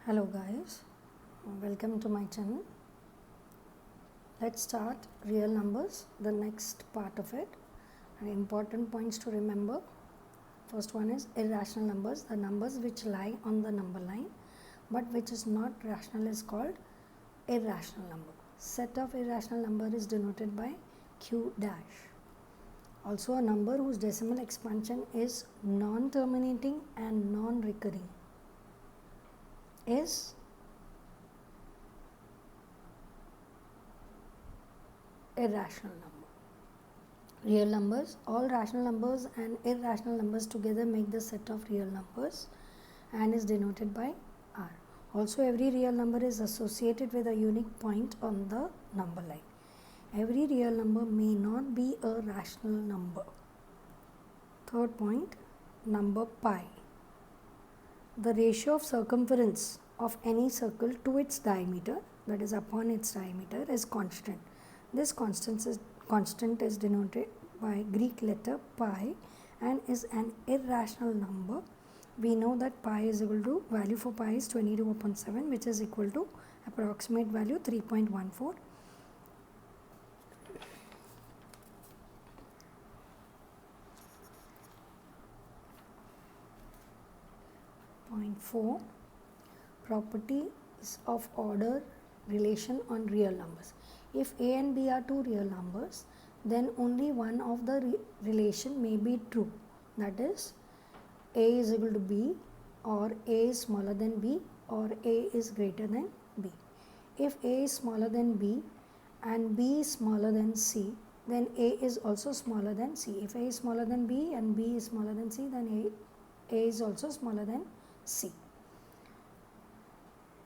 Hello guys, welcome to my channel. Let's start real numbers, the next part of it. And important points to remember. First one is irrational numbers, the numbers which lie on the number line but which is not rational is called irrational number. Set of irrational number is denoted by Q dash. Also a number whose decimal expansion is non-terminating and non-recurring is irrational number. Real numbers, all rational numbers and irrational numbers together make the set of real numbers and is denoted by R. Also every real number is associated with a unique point on the number line. Every real number may not be a rational number. Third point, number pi. The ratio of circumference of any circle to its diameter, that is upon its diameter, is constant. This constant is denoted by Greek letter pi and is an irrational number. We know that pi is equal to, value for pi is 22/7, which is equal to approximate value 3.14. Point 4, properties of order relation on real numbers. If a and b are two real numbers, then only one of the relation may be true. That is, a is equal to b, or a is smaller than b, or a is greater than b. If a is smaller than b and b is smaller than c, then a is also smaller than c. If a is smaller than b and b is smaller than c, then a is also smaller than c.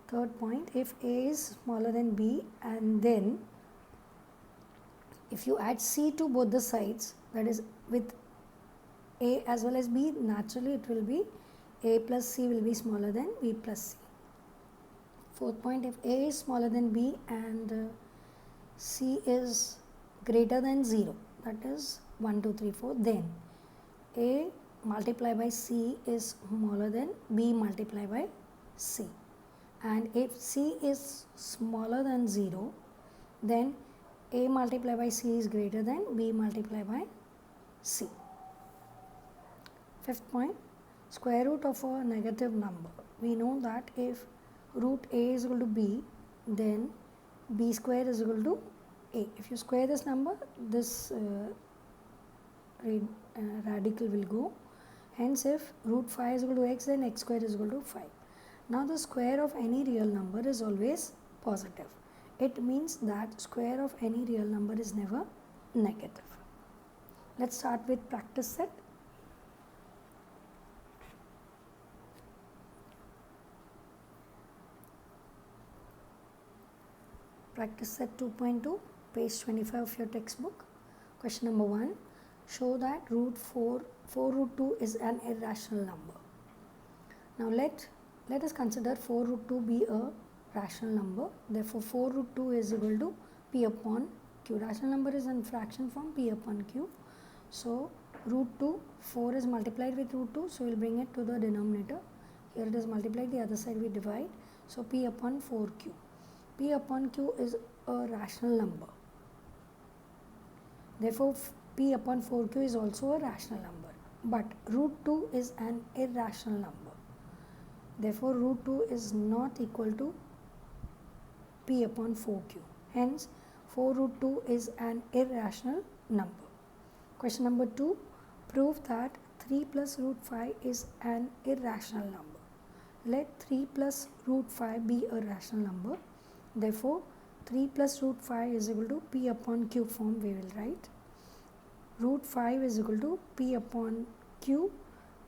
Third point, if a is smaller than b and then if you add c to both the sides, that is with a as well as b, naturally it will be a plus c will be smaller than b plus c. Fourth point, if a is smaller than b and c is greater than 0, that is 1, 2, 3, 4, then a multiplied by c is smaller than b multiplied by c. And if c is smaller than 0, then a multiplied by c is greater than b multiplied by c. Fifth point, square root of a negative number. We know that if root a is equal to b, then b square is equal to a. If you square this number, this radical will go. Hence, if root 5 is equal to x, then x square is equal to 5. Now, the square of any real number is always positive. It means that square of any real number is never negative. Let's start with practice set. Practice set 2.2, page 25 of your textbook. Question number 1. Show that root 4 root 2 is an irrational number. Now let us consider 4 root 2 be a rational number. Therefore, 4 root 2 is equal to p upon q. Rational number is in fraction form, p upon q. So, root 2, 4 is multiplied with root 2, so we will bring it to the denominator. Here it is multiplied, the other side we divide. So, p upon 4q. P upon q is a rational number. Therefore, p upon 4q is also a rational number. But root 2 is an irrational number. Therefore, root 2 is not equal to p upon 4q. Hence, 4 root 2 is an irrational number. Question number 2. Prove that 3 plus root 5 is an irrational number. Let 3 plus root 5 be a rational number. Therefore, 3 plus root 5 is equal to p upon q form we will write. Root 5 is equal to p upon q.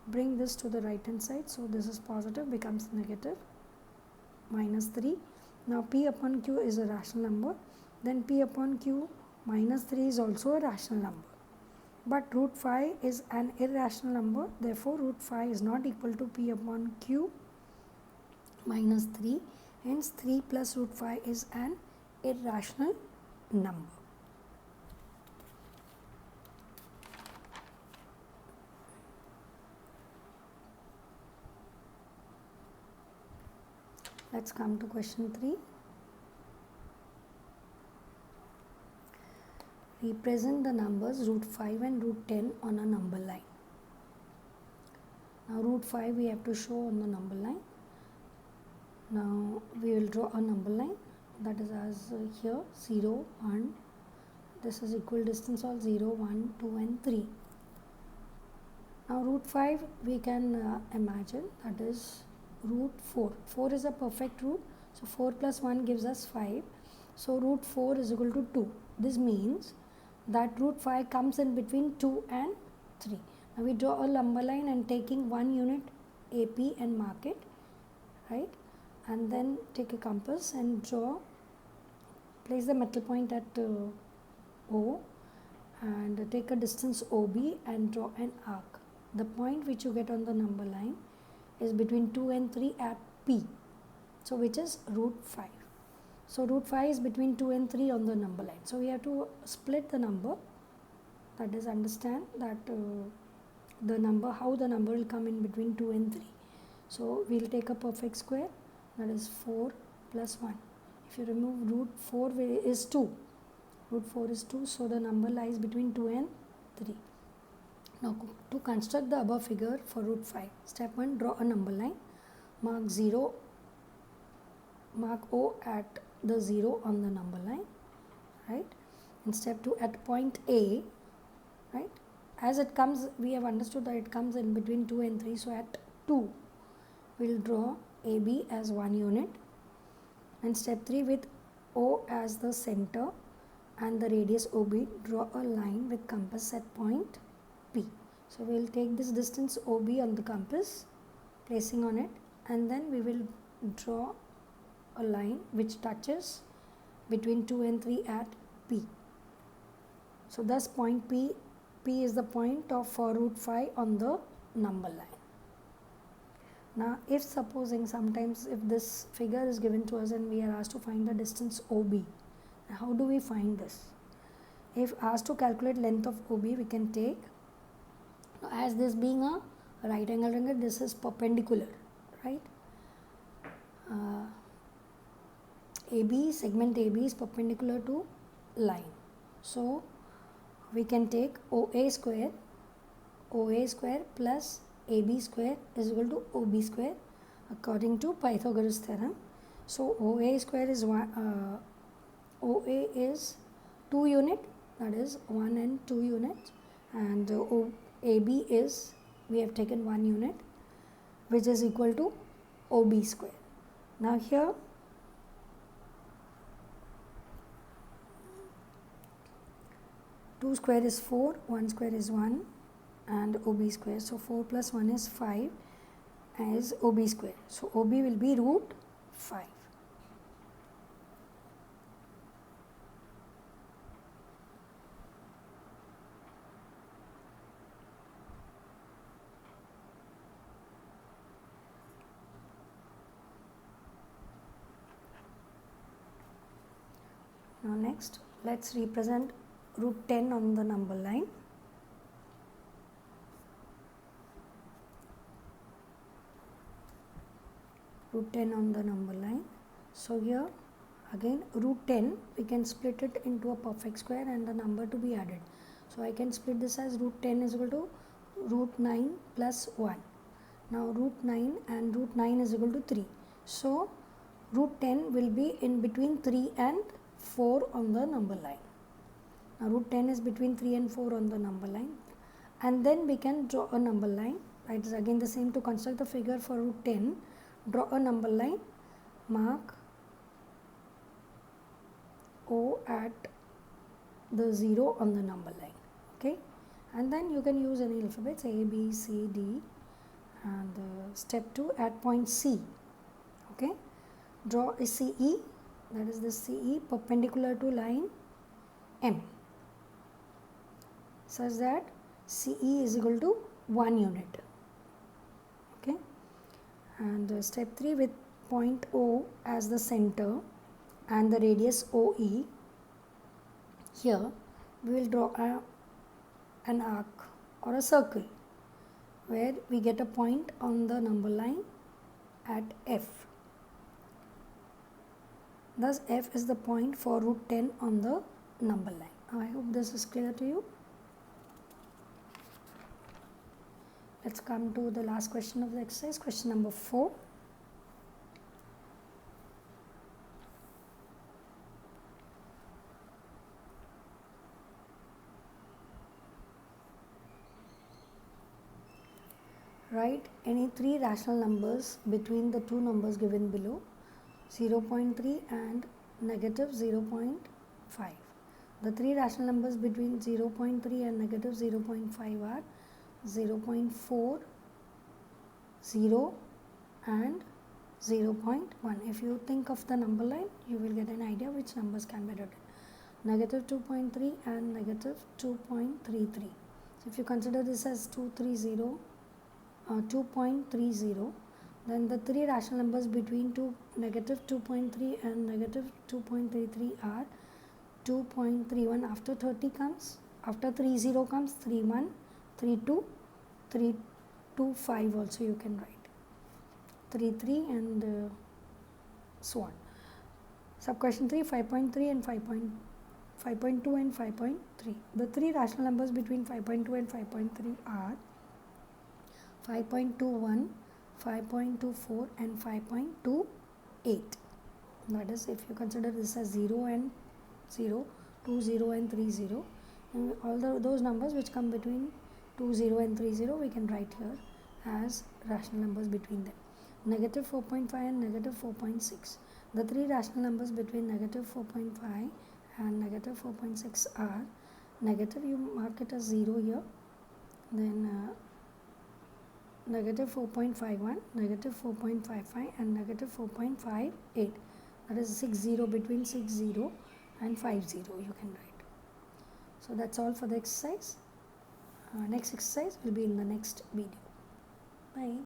Bring this to the right hand side. So, this is positive becomes negative minus 3. Now, p upon q is a rational number. Then p upon q minus 3 is also a rational number. But root 5 is an irrational number. Therefore, root 5 is not equal to p upon q minus 3. Hence, 3 plus root 5 is an irrational number. Let's come to question 3. Represent the numbers root 5 and root 10 on a number line. Now root 5 we have to show on the number line. Now we will draw a number line, that is as here 0, 1. This is equal distance of 0, 1, 2 and 3. Now root 5 we can imagine that is root 4. 4 is a perfect root, so 4 plus 1 gives us 5. So root 4 is equal to 2. This means that root 5 comes in between 2 and 3. Now we draw a number line and taking 1 unit AP and mark it, right? And then take a compass and draw, place the metal point at O and take a distance OB and draw an arc. The point which you get on the number line is between 2 and 3 at P, so which is root 5. So root 5 is between 2 and 3 on the number line. So we have to split the number, that is understand that the number, how the number will come in between 2 and 3. So we will take a perfect square, that is 4 plus 1. If you remove root 4 is 2. Root 4 is 2, so the number lies between 2 and 3. Now to construct the above figure for root 5, step 1, draw a number line, mark 0, mark O at the 0 on the number line, right? And step 2, at point A, right? As it comes, we have understood that it comes in between 2 and 3, so at 2, we will draw AB as 1 unit, and step 3, with O as the center and the radius OB, draw a line with compass at point P. So we will take this distance OB on the compass, placing on it, and then we will draw a line which touches between 2 and 3 at P. So thus point P is the point of root 5 on the number line. Now if supposing sometimes if this figure is given to us and we are asked to find the distance OB, how do we find this? If asked to calculate length of OB, we can take, as this being a right angle triangle, this is perpendicular, right? AB, segment AB is perpendicular to line. So we can take OA square plus AB square is equal to OB square according to Pythagoras theorem. So OA square is OA is 2 unit, that is 1 and 2 units, and AB is, we have taken 1 unit, which is equal to OB square. Now here two square is 4, 1 square is 1 and OB square. So 4 plus 1 is 5 as OB square. So OB will be root 5. Now next, let's represent root 10 on the number line. Root 10 on the number line. So here again root 10, we can split it into a perfect square and the number to be added. So I can split this as root 10 is equal to root 9 plus 1. Now root 9 and root 9 is equal to 3. So root 10 will be in between 3 and 4 on the number line. Now root 10 is between 3 and 4 on the number line, and then we can draw a number line. It is again the same to construct the figure for root 10. Draw a number line, mark O at the 0 on the number line, okay, and then you can use any alphabets A, B, C, D, and step 2, at point C, okay, draw a CE, that is the CE perpendicular to line M, such that CE is equal to 1 unit, okay, and step 3, with point O as the center and the radius OE, here we will draw an arc or a circle where we get a point on the number line at F. Thus f is the point for root 10 on the number line. I hope this is clear to you. Let's come to the last question of the exercise, question number 4. Write any three rational numbers between the two numbers given below, 0.3 and negative 0.5. The three rational numbers between 0.3 and negative 0.5 are 0.4, 0 and 0.1. If you think of the number line, you will get an idea which numbers can be written. Negative 2.3 and negative 2.33. So if you consider this as 2.30, then the three rational numbers between negative 2.3 and negative 2.33 are 2.31. After 30 comes, after 30 comes 31, 32, 325 also you can write. 33 and so on. Sub question 3, 5.3 and 5.2 and 5.3. The three rational numbers between 5.2 and 5.3 are 5.21, 5.24 and 5.28. That is, if you consider this as 0 and 0, 2, 0 and 3, 0, and all those numbers which come between 2, 0 and 3, 0, we can write here as rational numbers between them. Negative 4.5 and negative 4.6. The three rational numbers between negative 4.5 and negative 4.6 are negative, you mark it as 0 here, then negative 4.51, negative 4.55 and negative 4.58. That is 60, between 60 and 50 you can write. So that's all for the exercise. Next exercise will be in the next video. Bye.